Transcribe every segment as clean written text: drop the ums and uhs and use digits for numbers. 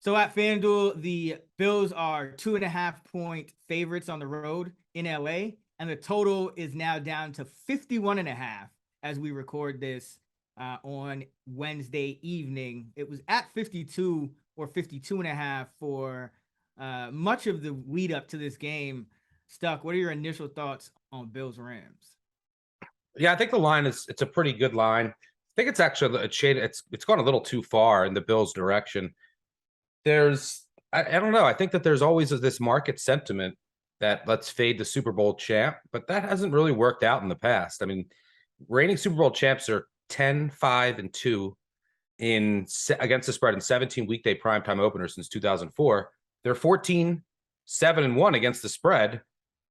So at FanDuel, the Bills are 2.5 point favorites on the road in LA, and the total is now down to 51.5 as we record this on Wednesday evening. It was at 52 or 52.5 for much of the lead up to this game. Stuck, what are your initial thoughts on Bills Rams? Yeah, I think the line it's a pretty good line. I think it's actually a shade. It's gone a little too far in the Bills' direction. I don't know. I think that there's always this market sentiment that let's fade the Super Bowl champ, but that hasn't really worked out in the past. I mean, reigning Super Bowl champs are 10-5-2 against the spread in 17 weekday primetime openers since 2004. They're 14-7-1 against the spread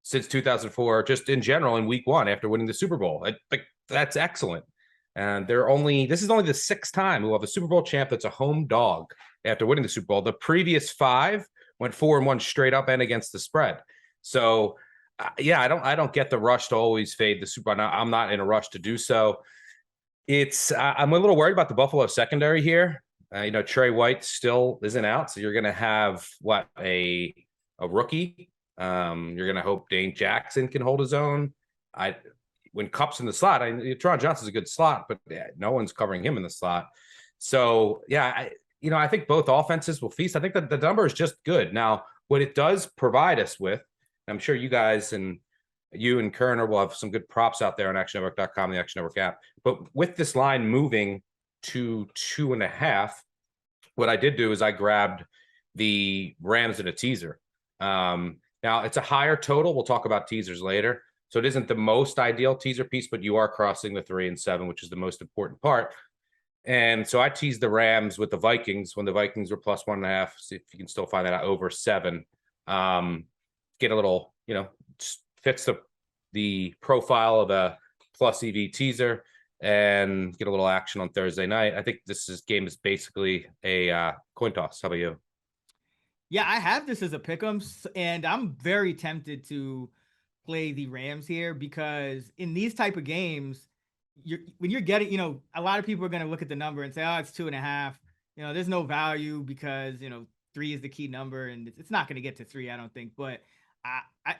since 2004, just in general in week one after winning the Super Bowl. That's excellent. And this is only the sixth time we'll have a Super Bowl champ that's a home dog after winning the Super Bowl. The previous five went 4-1 straight up and against the spread. So yeah, I don't get the rush to always fade the Super Bowl. I'm not in a rush to do so. I'm a little worried about the Buffalo secondary here. Trey White still isn't out, so you're going to have a rookie. You're going to hope Dane Jackson can hold his own. When Kupp's in the slot, Teron Johnson's a good slot, but no one's covering him in the slot. So yeah, I think both offenses will feast. I think that the number is just good. Now, what it does provide us with, I'm sure you guys and you and Kerner will have some good props out there on actionnetwork.com, the Action Network app. But with this line moving to 2.5, what I did do is I grabbed the Rams in a teaser. Now it's a higher total. We'll talk about teasers later. So it isn't the most ideal teaser piece, but you are crossing the 3 and 7, which is the most important part. And so I teased the Rams with the Vikings when the Vikings were plus 1.5. See if you can still find that out over 7. Get a little, fits the profile of a plus EV teaser and get a little action on Thursday night. I think game is basically a coin toss. How about you? Yeah, I have this as a pick'em, and I'm very tempted to play the Rams here because in these type of games, when you're getting, a lot of people are going to look at the number and say, oh, it's 2.5. There's no value because 3 is the key number, and it's not going to get to 3, I don't think. But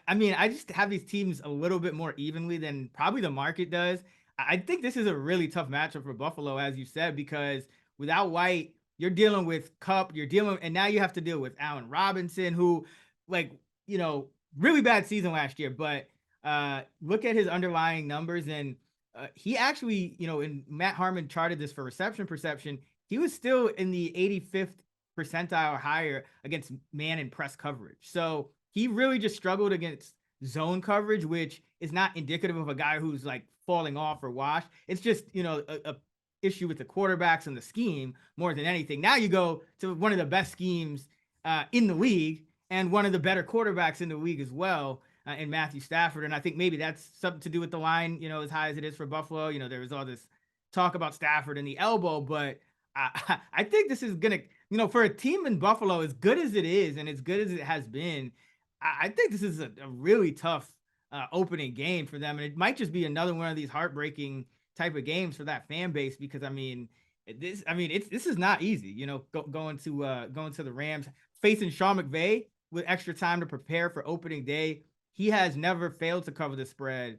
I mean, I just have these teams a little bit more evenly than probably the market does. I think this is a really tough matchup for Buffalo, as you said, because without White, you're dealing with Kupp, and now you have to deal with Allen Robinson, who, really bad season last year. But look at his underlying numbers, and he actually, and Matt Harmon charted this for reception perception, he was still in the 85th percentile or higher against man and press coverage. So he really just struggled against zone coverage, which is not indicative of a guy who's like falling off or washed. It's just, a issue with the quarterbacks and the scheme more than anything. Now you go to one of the best schemes in the league and one of the better quarterbacks in the league as well, in Matthew Stafford. And I think maybe that's something to do with the line, as high as it is for Buffalo. There was all this talk about Stafford and the elbow, but I think this is going to, for a team in Buffalo, as good as it is and as good as it has been, I think this is a really tough opening game for them. And it might just be another one of these heartbreaking type of games for that fan base, because this is not easy, going to the Rams, facing Sean McVay with extra time to prepare for opening day. He has never failed to cover the spread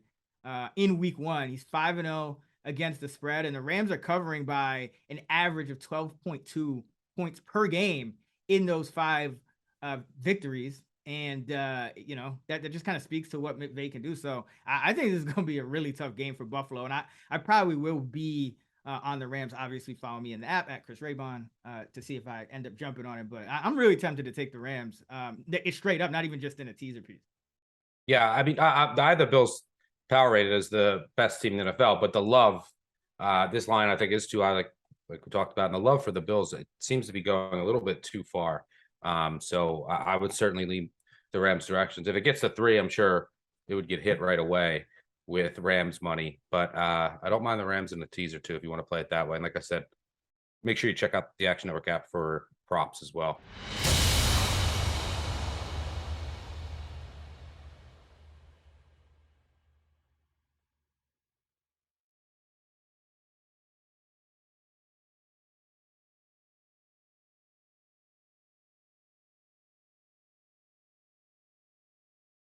in week one. He's 5-0 against the spread, and the Rams are covering by an average of 12.2 points per game in those 5 victories. And that just kind of speaks to what McVay can do. So I think this is going to be a really tough game for Buffalo, and I probably will be on the Rams. Obviously, follow me in the app at Chris Raybon to see if I end up jumping on it. But I'm really tempted to take the Rams. It's straight up, not even just in a teaser piece. Yeah, I mean, I have the Bills power rated as the best team in the NFL, but the love, this line I think is too high, like we talked about, and the love for the Bills, it seems to be going a little bit too far. So I would certainly lean the Rams directions. If it gets to 3, I'm sure it would get hit right away with Rams money. But I don't mind the Rams in the teaser too, if you want to play it that way. And like I said, make sure you check out the Action Network app for props as well.